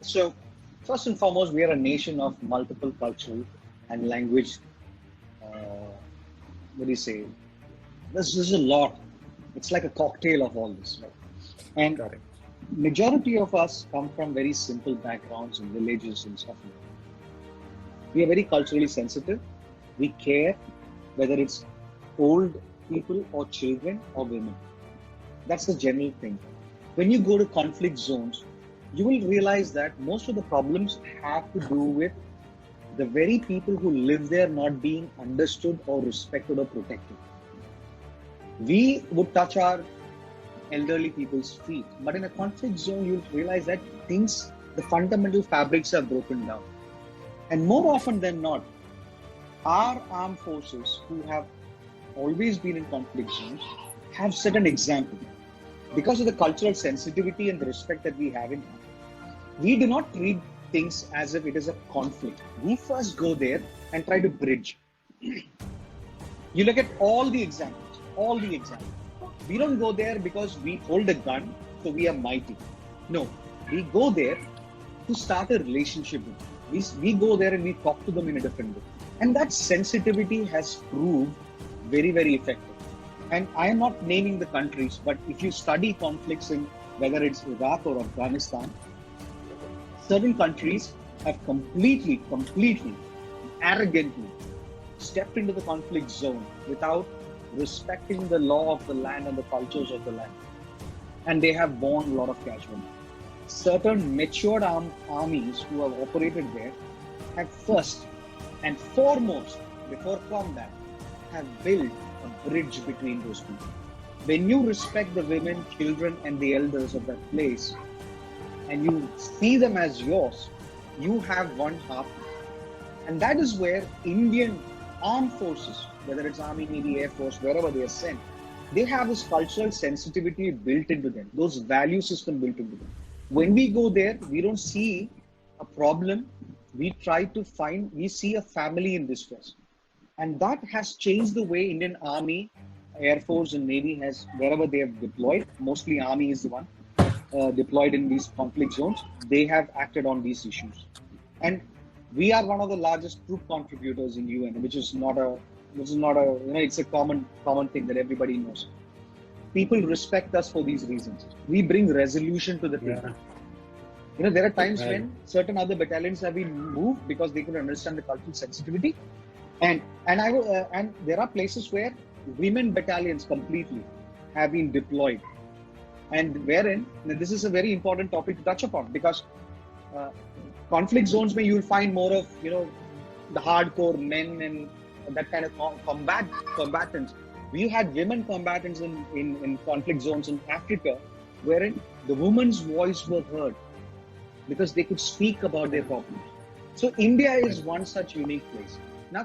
So, first and foremost, we are a nation of multiple cultural and language. What do you say? This is a lot. It's like a cocktail of all this, right? And Correct. majority of us come from very simple backgrounds and villages and stuff like that. We are very culturally sensitive. We care whether it's old people or children or women. That's the general thing. When you go to conflict zones, you will realize that most of the problems have to do with the very people who live there not being understood or respected or protected. We would touch our elderly people's feet, but in a conflict zone, you'll realize that the fundamental fabrics are broken down. And more often than not, our armed forces who have always been in conflict zones have set an example. Because of the cultural sensitivity and the respect that we have in them, we do not treat things as if it is a conflict. We first go there and try to bridge. You look at all the examples. We don't go there because we hold a gun, so we are mighty. No, we go there to start a relationship with them. We go there and we talk to them in a different way. And that sensitivity has proved very, very effective. And I am not naming the countries, but if you study conflicts in whether it's Iraq or Afghanistan, certain countries have completely, arrogantly stepped into the conflict zone without respecting the law of the land and the cultures of the land. And they have borne a lot of casualties. Certain matured armies who have operated there have first and foremost, before combat, have built a bridge between those people. When you respect the women, children, and the elders of that place, and you see them as yours, you have one half. And that is where Indian armed forces, whether it's Army, Navy, Air Force, wherever they are sent, they have this cultural sensitivity built into them, those value system built into them. When we go there, we don't see a problem. We see a family in distress. And that has changed the way Indian Army, Air Force, and Navy has, wherever they have deployed, mostly Army is the one, deployed in these conflict zones, they have acted on these issues. And we are one of the largest troop contributors in UN, which is not a, it's a common thing that everybody knows. People respect us for these reasons. We bring resolution to the table. Yeah. There are times when certain other battalions have been moved because they could understand the cultural sensitivity. And there are places where women battalions completely have been deployed. And wherein, this is a very important topic to touch upon, because conflict zones where you'll find more of, the hardcore men and that kind of combatants. We had women combatants in conflict zones in Africa, wherein the women's voice were heard because they could speak about their problems. So India is one such unique place. Now,